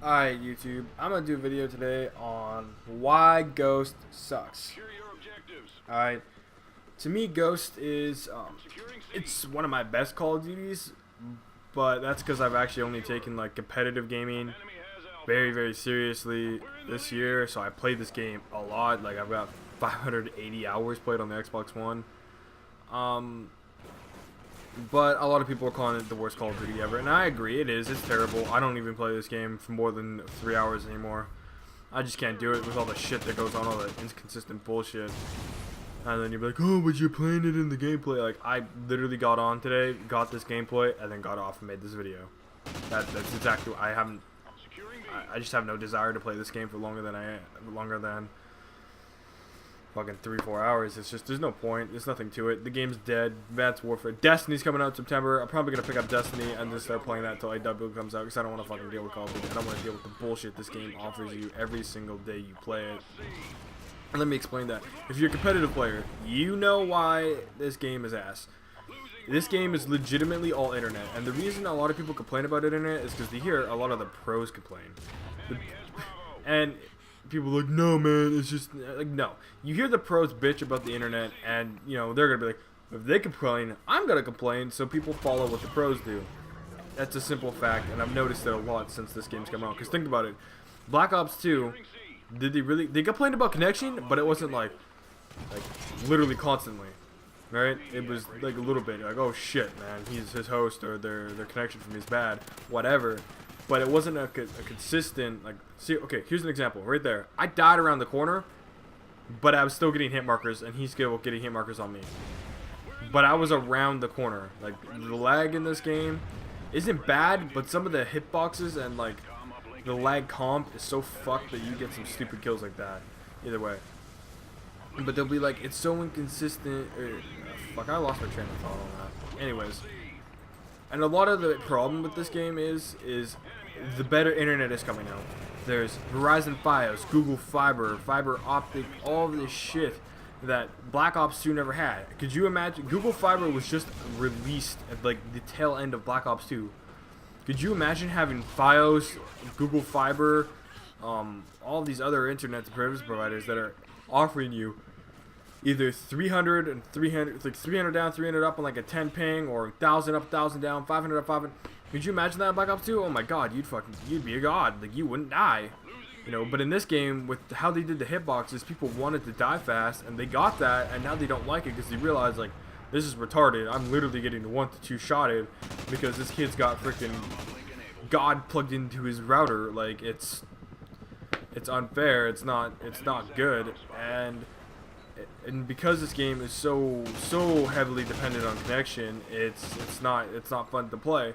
Alright, YouTube, I'm gonna do a video today on why Ghost sucks. Alright, to me, Ghost is, it's one of my best Call of Duties, but that's because I've actually only taken, like, competitive gaming very, very seriously this year, so I played this game a lot. Like, I've got 580 hours played on the Xbox One. But a lot of people are calling it the worst Call of Duty ever, and I agree, it is. It's terrible. I don't even play this game for more than 3 hours anymore. I just can't do it with all the shit that goes on, all the inconsistent bullshit. And then you're like, oh, but you're playing it in the gameplay. Like, I literally got on today, got this gameplay, and then got off and made this video. That's exactly what I just have no desire to play this game for longer than fucking 3-4 hours. It's just, there's no point. There's nothing to it. The game's dead. Advanced Warfare. Destiny's coming out in September. I'm probably gonna pick up Destiny and just start playing that until AW comes out, because I don't want to fucking deal with Call of Duty. I don't want to deal with the bullshit this game offers you every single day you play it. And let me explain that. If you're a competitive player, you know why this game is ass. This game is legitimately all internet, and the reason a lot of people complain about internet is because they hear a lot of the pros complain. And people are like, no, man, it's just like, no. You hear the pros bitch about the internet, and you know they're gonna be like, if they complain, I'm gonna complain. So people follow what the pros do. That's a simple fact, and I've noticed it a lot since this game's come out. Because think about it, Black Ops 2, they complained about connection, but it wasn't like literally constantly, right? It was like a little bit like, oh shit, man, his host or their connection from me is bad, whatever. But it wasn't a consistent, like, see, okay, here's an example, right there. I died around the corner, but I was still getting hit markers, and he's still getting hit markers on me. But I was around the corner. Like, the lag in this game isn't bad, but some of the hitboxes and, like, the lag comp is so fucked that you get some stupid kills like that. Either way. But they'll be like, it's so inconsistent, fuck, I lost my train of thought on that. Anyways. And a lot of the problem with this game is the better internet is coming out. There's Verizon Fios, Google Fiber, fiber optic, all of this shit that Black Ops 2 never had. Could you imagine? Google Fiber was just released at like the tail end of Black Ops 2. Could you imagine having Fios, Google Fiber, all these other internet service providers that are offering you either 300 and 300, like 300 down, 300 up on like a 10 ping, or 1,000 up, 1,000 down, 500 up, 500. Could you imagine that in Black Ops 2? Oh my god, you'd be a god. Like, you wouldn't die. You know, but in this game, with how they did the hitboxes, people wanted to die fast, and they got that, and now they don't like it because they realize, like, this is retarded. I'm literally getting 1 to 2 shotted because this kid's got freaking God plugged into his router. Like, it's unfair. It's not good. And because this game is so heavily dependent on connection, it's not fun to play.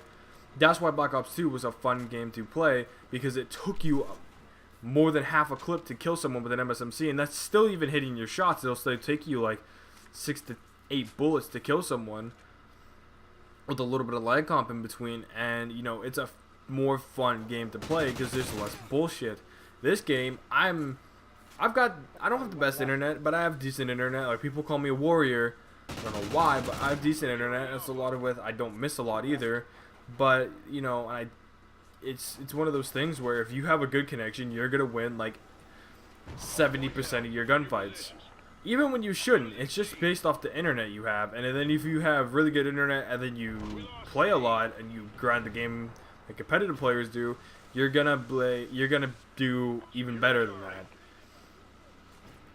That's why Black Ops 2 was a fun game to play, because it took you more than half a clip to kill someone with an MSMC, and that's still even hitting your shots. It'll still take you like 6 to 8 bullets to kill someone with a little bit of lag comp in between, and you know, it's a more fun game to play because there's less bullshit. This game, I don't have the best internet, but I have decent internet. Like, people call me a warrior. I don't know why, but I have decent internet. That's a lot of it. I don't miss a lot either. But, you know, it's one of those things where if you have a good connection, you're going to win like 70% of your gunfights. Even when you shouldn't. It's just based off the internet you have. And then if you have really good internet and then you play a lot and you grind the game like competitive players do, you're going to do even better than that.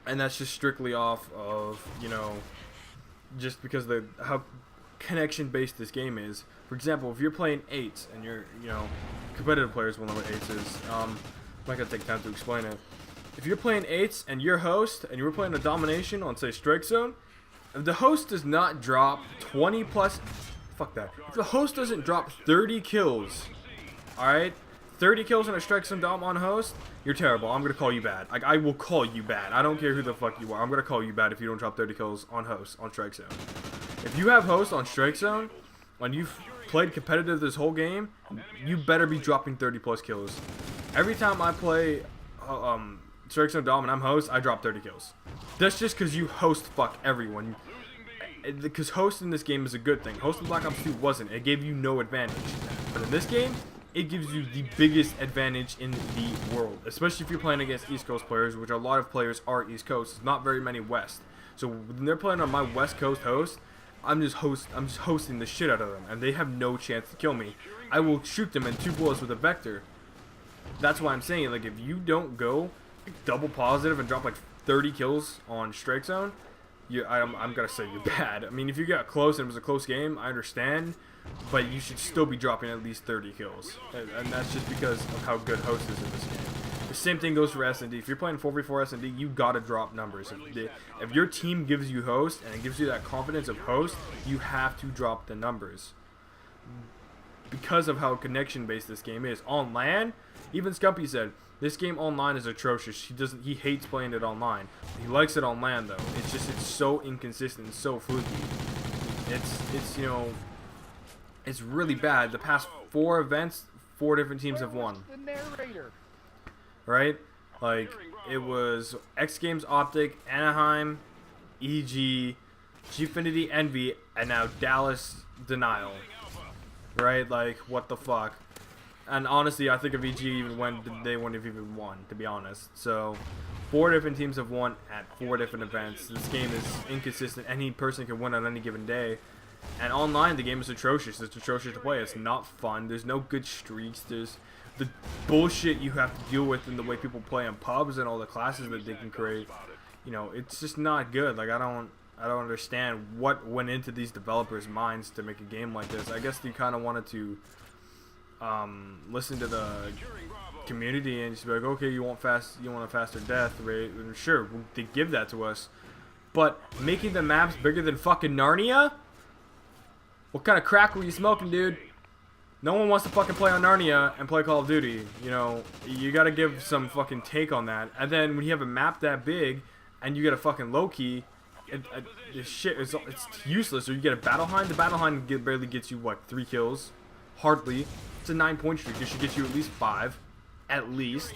And that's just strictly off of, you know, just because how connection based this game is. For example, if you're playing 8s and you're, you know, competitive players will know what 8s is. I'm not gonna take time to explain it. If you're playing 8s and you're host and you're playing a domination on, say, Strike Zone, if the host does not drop 20 plus, fuck that. If the host doesn't drop 30 kills, all right. 30 kills on a Strike Zone dom on host, you're terrible. I'm going to call you bad. Like, I will call you bad. I don't care who the fuck you are. I'm going to call you bad if you don't drop 30 kills on host on Strike Zone. If you have host on Strike Zone, and you've played competitive this whole game, you better be dropping 30 plus kills. Every time I play Strike Zone dom and I'm host, I drop 30 kills. That's just because you host fuck everyone. Because host in this game is a good thing. Host in Black Ops 2 wasn't. It gave you no advantage. But in this game, it gives you the biggest advantage in the world, especially if you're playing against East Coast players, which a lot of players are East Coast. There's not very many West. So when they're playing on my West Coast host, I'm just hosting the shit out of them, and they have no chance to kill me. I will shoot them in 2 bullets with a Vector. That's why I'm saying, like, if you don't go double positive and drop like 30 kills on Strike Zone, I'm gonna say you're bad. I mean, if you got close and it was a close game, I understand, but you should still be dropping at least 30 kills, and that's just because of how good Host is in this game. The same thing goes for S&D. If you're playing 4v4 S&D, you gotta drop numbers. If your team gives you Host and it gives you that confidence of Host, you have to drop the numbers. Because of how connection-based this game is. On LAN, even Scumpy said, this game online is atrocious. He hates playing it online. He likes it on LAN though. It's so inconsistent, so fluky. It's you know, it's really bad. The past 4 events, 4 different teams have won. Right? Like, it was X Games Optic, Anaheim, EG, Gfinity Envy, and now Dallas Denial. Right? Like, what the fuck? And honestly, I think if EG even won, they wouldn't have even won, to be honest. So, 4 different teams have won at 4 different events. This game is inconsistent. Any person can win on any given day. And online, the game is atrocious. It's atrocious to play. It's not fun. There's no good streaks. There's the bullshit you have to deal with in the way people play in pubs and all the classes that they can create. You know, it's just not good. Like, I don't understand what went into these developers' minds to make a game like this. I guess they kind of wanted to listen to the community and just be like, okay, you want a faster death rate, and sure, they give that to us. But making the maps bigger than fucking Narnia? What kind of crack were you smoking, dude? No one wants to fucking play on Narnia and play Call of Duty. You know, you gotta give some fucking take on that. And then when you have a map that big and you get a fucking low key, this shit it's useless. Or you get a Battle Hind. The Battle Hind barely gets you what, 3 kills, hardly. It's a 9-point streak. It should get you at least 5, at least.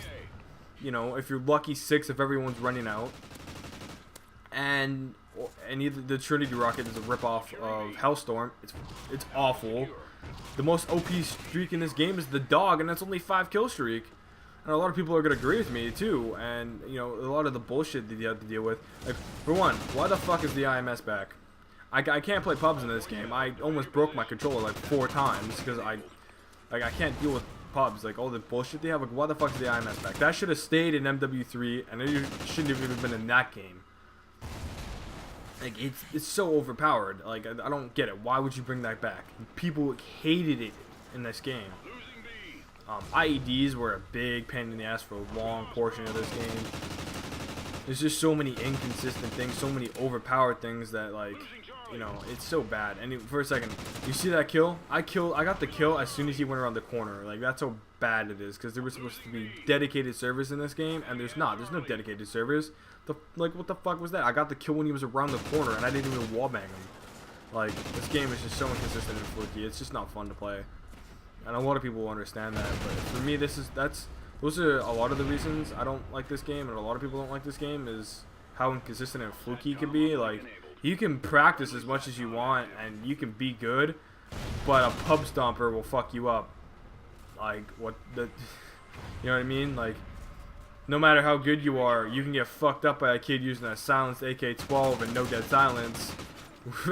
You know, if you're lucky, 6 if everyone's running out. And either the Trinity Rocket is a ripoff of Hellstorm. It's awful. The most OP streak in this game is the Dog, and that's only 5 kill streak. And a lot of people are gonna agree with me too. And you know, a lot of the bullshit that you have to deal with. Like, for one, why the fuck is the IMS back? I can't play pubs in this game. I almost broke my controller like 4 times because I can't deal with pubs. Like all the bullshit they have. Like, why the fuck is the IMS back? That should have stayed in MW3, and it shouldn't have even been in that game. Like, it's so overpowered. Like, I don't get it. Why would you bring that back? People hated it in this game. IEDs were a big pain in the ass for a long portion of this game. There's just so many inconsistent things, so many overpowered things that, like, you know, it's so bad. And for a second, you see that kill? I got the kill as soon as he went around the corner. Like, that's how bad it is, because there was supposed to be dedicated servers in this game, and there's not. There's no dedicated servers. Like, what the fuck was that? I got the kill when he was around the corner, and I didn't even wallbang him. Like, this game is just so inconsistent and fluky. It's just not fun to play. And a lot of people will understand that, but for me, those are a lot of the reasons I don't like this game, and a lot of people don't like this game, is how inconsistent and fluky it can be. Like, you can practice as much as you want, and you can be good, but a pub stomper will fuck you up. Like, you know what I mean? Like, no matter how good you are, you can get fucked up by a kid using a silenced AK-12 and no dead silence,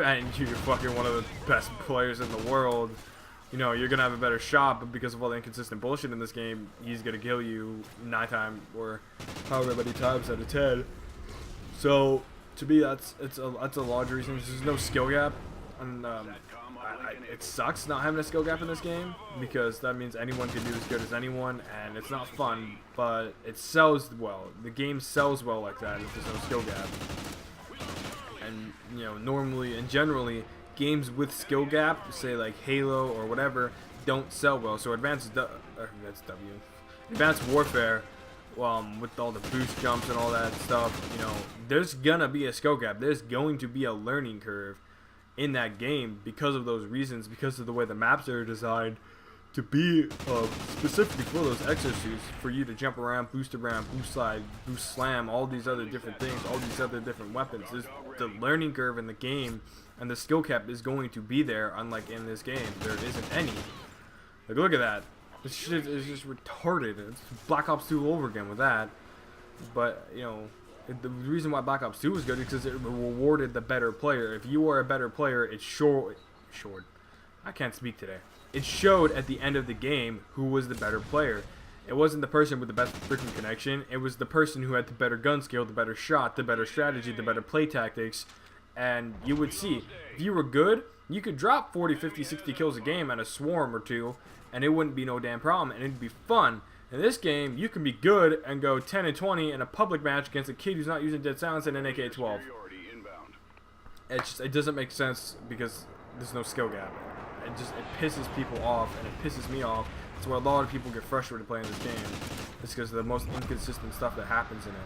and you're fucking one of the best players in the world. You know, you're gonna have a better shot, but because of all the inconsistent bullshit in this game, he's gonna kill you 9 times or however many times out of 10. So, to me, that's a large reason. There's no skill gap, and it sucks not having a skill gap in this game, because that means anyone can do as good as anyone, and it's not fun, but it sells well. The game sells well like that if there's no skill gap. And, you know, normally and generally, games with skill gap, say like Halo or whatever, don't sell well. So Advanced Warfare, with all the boost jumps and all that stuff, you know, there's gonna be a skill gap. There's going to be a learning curve in that game because of those reasons, because of the way the maps are designed to be specifically for those exosuits, for you to jump around, boost slide, boost slam, all these other different things, all these other different weapons. There's the learning curve in the game, and the skill cap is going to be there, unlike in this game. There isn't any. Like, look at that. This shit is just retarded. It's Black Ops 2 over again with that. But, you know, the reason why Black Ops 2 was good is because it rewarded the better player. If you are a better player, it showed. I can't speak today. It showed at the end of the game who was the better player. It wasn't the person with the best freaking connection. It was the person who had the better gun skill, the better shot, the better strategy, the better play tactics. And you would see, if you were good, you could drop 40, 50, 60 kills a game at a swarm or two, and it wouldn't be no damn problem, and it'd be fun. In this game, you can be good and go 10 and 20 in a public match against a kid who's not using Dead Silence and an AK-12. It doesn't make sense because there's no skill gap. It pisses people off, and it pisses me off. It's where a lot of people get frustrated playing this game. It's because of the most inconsistent stuff that happens in it.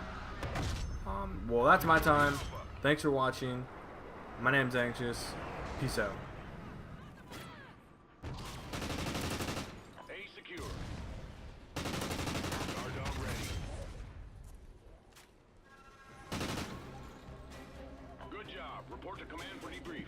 Well, that's my time. Thanks for watching. My name's Anxious. Peace out. A secure. Guard dog ready. Good job. Report to command for debrief.